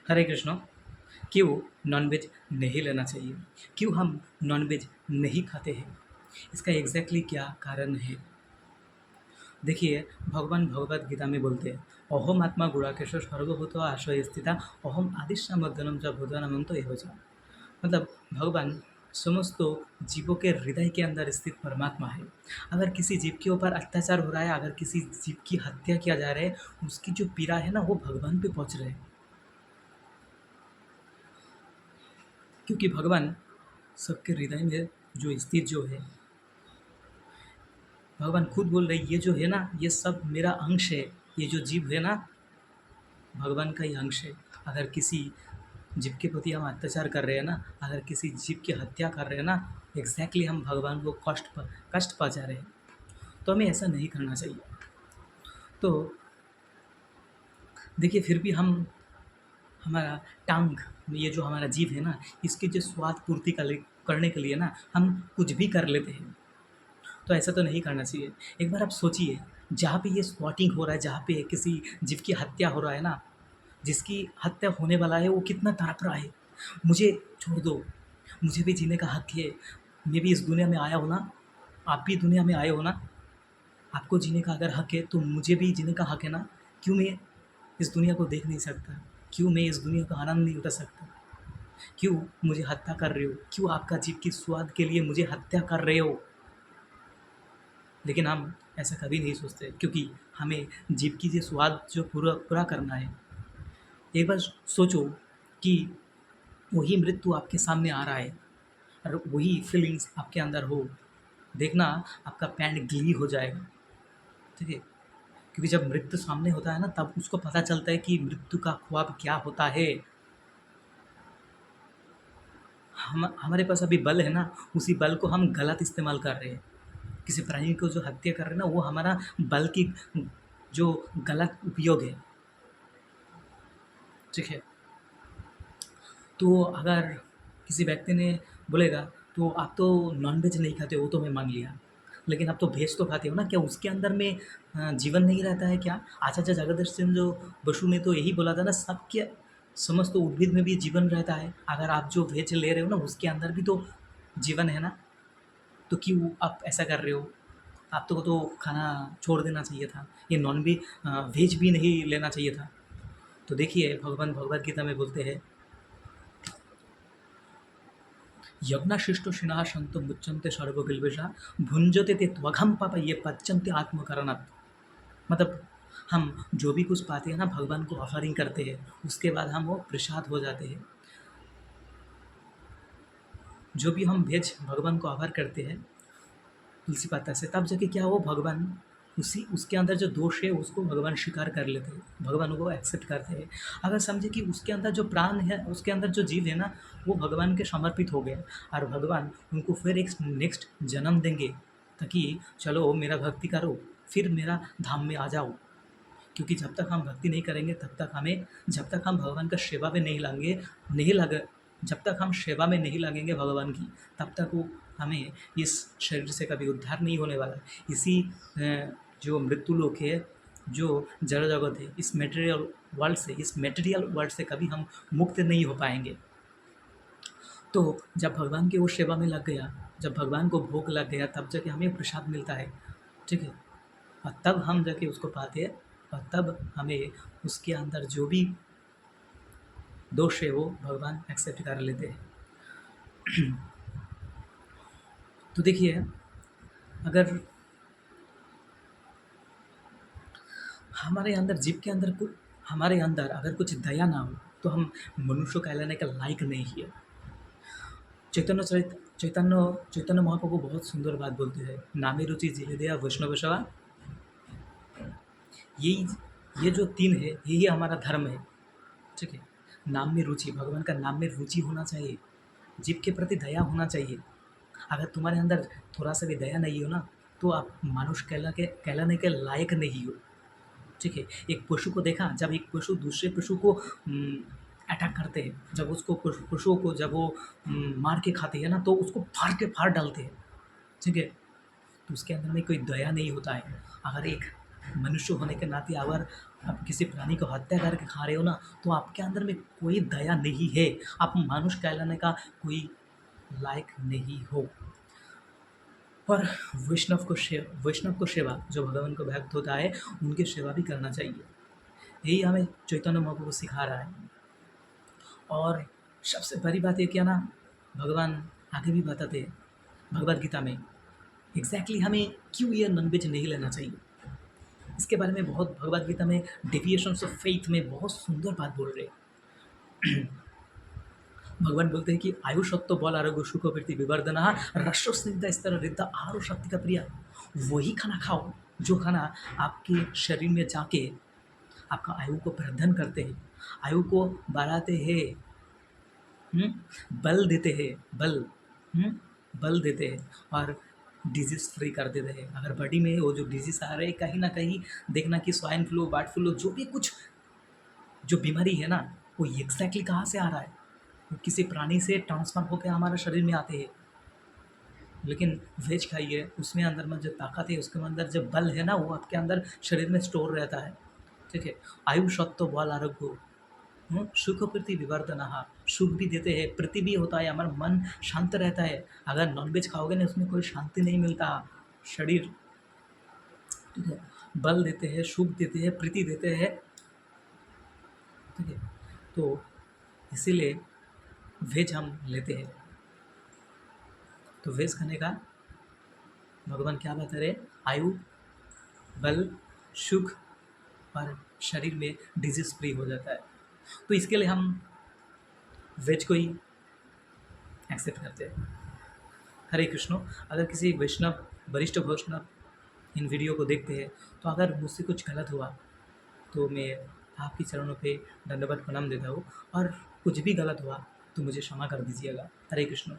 हरे कृष्ण। क्यों नॉनवेज नहीं लेना चाहिए? क्यों हम नॉनवेज नहीं खाते हैं? इसका एग्जैक्टली क्या कारण है? देखिए, भगवान भगवद गीता में बोलते हैं, अहम आत्मा गुणाकेश सर्वभूत आश्रय स्थिता, अहम आदिश्य मध्यनम च भूतानंत एव च। मतलब भगवान समस्त जीवों के हृदय के अंदर स्थित परमात्मा है। अगर किसी जीव के ऊपर अत्याचार हो रहा है, अगर किसी जीव की हत्या किया जा रहा है, उसकी जो पीड़ा है ना, वो भगवान पे पहुंच रहे हैं। क्योंकि भगवान सबके हृदय में जो स्थित जो है, भगवान खुद बोल रहे, ये जो है ना, ये सब मेरा अंश है। ये जो जीव है ना, भगवान का ही अंश है। अगर किसी जीव के प्रति हम अत्याचार कर रहे हैं ना, अगर किसी जीव की हत्या कर रहे हैं ना, एग्जैक्टली हम भगवान को कष्ट पहुंचा रहे हैं। तो हमें ऐसा नहीं करना चाहिए। तो देखिए, फिर भी हम हमारा टांग, ये जो हमारा जीव है ना, इसके जो स्वाद पूर्ति करने के लिए ना, हम कुछ भी कर लेते हैं। तो ऐसा तो नहीं करना चाहिए। एक बार आप सोचिए, जहाँ पे ये स्क्वाटिंग हो रहा है, जहाँ पे किसी जीव की हत्या हो रहा है ना, जिसकी हत्या होने वाला है, वो कितना तड़प रहा है, मुझे छोड़ दो, मुझे भी जीने का हक है, मैं भी इस दुनिया में आया हूँ ना, आप भी दुनिया में आए हो ना, आपको जीने का अगर हक है तो मुझे भी जीने का हक है ना। क्यों मैं इस दुनिया को देख नहीं सकता? क्यों मैं इस दुनिया का आनंद नहीं उठा सकता? क्यों मुझे हत्या कर रहे हो? क्यों आपका जीव की स्वाद के लिए मुझे हत्या कर रहे हो? लेकिन हम ऐसा कभी नहीं सोचते, क्योंकि हमें जीव की जो स्वाद जो पूरा पूरा करना है। एक बार सोचो कि वही मृत्यु आपके सामने आ रहा है और वही फीलिंग्स आपके अंदर हो, देखना, आपका पैंट गीली हो जाएगा। ठीक है? क्योंकि जब मृत्यु सामने होता है ना, तब उसको पता चलता है कि मृत्यु का ख्वाब क्या होता है। हम हमारे पास अभी बल है ना, उसी बल को हम गलत इस्तेमाल कर रहे हैं। किसी प्राणी को जो हत्या कर रहे हैं ना, वो हमारा बल की जो गलत उपयोग है। ठीक है? तो अगर किसी व्यक्ति ने बोलेगा, तो आप तो नॉनवेज नहीं खाते, वो तो मैं मान लिया, लेकिन आप तो वेज तो खाते हो ना, क्या उसके अंदर में जीवन नहीं रहता है क्या? आचार्य जगदीश चंद्र बसु ने तो यही बोला था ना, सबके समस्त उद्भिद में भी जीवन रहता है। अगर आप जो वेज ले रहे हो ना, उसके अंदर भी तो जीवन है ना। तो क्यों आप ऐसा कर रहे हो? आपको तो खाना छोड़ देना चाहिए था, ये नॉन वेज वेज भी नहीं लेना चाहिए था। तो देखिए, भगवान भगवद गीता में बोलते हैं, यज्ञशिष्टशिनः सन्तो मुच्यन्ते सर्वकिल्बिषः भुञ्जते ते त्वघं पाप ये पच्यन्ते आत्मकरणात्। मतलब हम जो भी कुछ पाते हैं ना, भगवान को ऑफरिंग करते हैं, उसके बाद हम वो प्रसाद हो जाते हैं। जो भी हम भेज भगवान को ऑफर करते हैं तुलसी पत्ता से, तब जाके क्या हो, भगवान उसी उसके अंदर जो दोष है उसको भगवान स्वीकार कर लेते हैं, भगवान को एक्सेप्ट करते हैं। अगर समझे कि उसके अंदर जो प्राण है, उसके अंदर जो जीव है ना, वो भगवान के समर्पित हो गया, और भगवान उनको फिर एक नेक्स्ट जन्म देंगे, ताकि चलो मेरा भक्ति करो, फिर मेरा धाम में आ जाओ। क्योंकि जब तक हम भक्ति नहीं करेंगे, तब तक हमें, जब तक हम भगवान का सेवा में नहीं लग जब तक हम सेवा में नहीं लगेंगे भगवान की, तब तक वो हमें इस शरीर से कभी उद्धार नहीं होने वाला। इसी जो मृत्यु लोक है, जो जड़ जगत है, इस मटेरियल वर्ल्ड से कभी हम मुक्त नहीं हो पाएंगे। तो जब भगवान की वो सेवा में लग गया, जब भगवान को भोग लग गया, तब जाके हमें प्रसाद मिलता है। ठीक है? और तब हम जाके उसको पाते हैं, और तब हमें उसके अंदर जो भी दोष है वो भगवान एक्सेप्ट कर लेते हैं। तो देखिए, अगर हमारे अंदर जीव के अंदर कुछ, हमारे अंदर अगर कुछ दया ना हो, तो हम मनुष्य कहलाने का लायक नहीं है। चैतन्य चैतन्य महाप्रभु बहुत सुंदर बात बोलते हैं, नामे रुचि जिले दया वैष्णव सेवा। यही, ये जो तीन है, यही हमारा धर्म है। ठीक है? नाम में रुचि, भगवान का नाम में रुचि होना चाहिए, जीव के प्रति दया होना चाहिए। अगर तुम्हारे अंदर थोड़ा सा भी दया नहीं हो ना, तो आप मानुष कहलाने के लायक नहीं हो। ठीक है? एक पशु को देखा, जब एक पशु दूसरे पशु को अटैक करते हैं, जब उसको पशुओं को जब वो मार के खाते हैं ना, तो उसको फाड़ के फाड़ डालते हैं। ठीक है? तो उसके अंदर में कोई दया नहीं होता है। अगर एक मनुष्य होने के नाते अगर आप किसी प्राणी को हत्या करके खा रहे हो ना, तो आपके अंदर में कोई दया नहीं है, आप मानुष कहलाने का कोई लायक नहीं हो। और वैष्णव को सेवा, जो भगवान को भक्त होता है उनकी सेवा भी करना चाहिए। यही हमें चैतन्य महाप्रभु सिखा रहा है। और सबसे बड़ी बात ये क्या ना, भगवान आगे भी बताते हैं भगवद गीता में एग्जैक्टली हमें क्यों ये नॉनवेज नहीं लेना चाहिए। इसके बारे में बहुत भगवद गीता में डेविएशंस ऑफ फेथ में बहुत सुंदर बात बोल रहे हैं। भगवान बोलते हैं कि आयुषत्व बल आरोग्य सुख वृत्ति विवर्धना रसो स्निग्ध स्तर रिद्धा आहार और शक्ति का प्रिया। वही खाना खाओ जो खाना आपके शरीर में जाके आपका आयु को प्रवर्धन करते हैं, आयु को बढ़ाते हैं, बल देते हैं, बल देते हैं और डिजीज़ फ्री कर देते हैं। अगर बॉडी में वो जो डिजीज़ आ रहे हैं कहीं ना कहीं देखना कि स्वाइन फ्लू, बर्ड फ्लू, जो भी कुछ जो बीमारी है ना, वो एग्जैक्टली कहाँ से आ रहा है, वो किसी प्राणी से ट्रांसफर होकर हमारे शरीर में आते हैं। लेकिन वेज खाइए, उसमें अंदर में जो ताकत है, उसके अंदर जो बल है ना, वो आपके अंदर शरीर में स्टोर रहता है। ठीक है, आयु सत्व बल आरोग्य सुख प्रीति विवर्धना, सुख भी देते हैं, प्रीति भी होता है, हमारा मन शांत रहता है। अगर नॉनवेज खाओगे ना, उसमें कोई शांति नहीं मिलता शरीर। ठीक है, बल देते हैं, सुख देते हैं, प्रीति देते हैं। ठीक है, तो इसीलिए वेज हम लेते हैं। तो वेज खाने का भगवान क्या बता रहे, आयु, बल, सुख और शरीर में डिजीज फ्री हो जाता है। तो इसके लिए हम वेज को ही एक्सेप्ट करते हैं। हरे कृष्ण। अगर किसी वैष्णव, वरिष्ठ वैष्णव इन वीडियो को देखते हैं, तो अगर मुझसे कुछ गलत हुआ तो मैं आपके चरणों पे दंडवत प्रणाम देता हूँ, और कुछ भी गलत हुआ तो मुझे क्षमा कर दीजिएगा। हरे कृष्ण।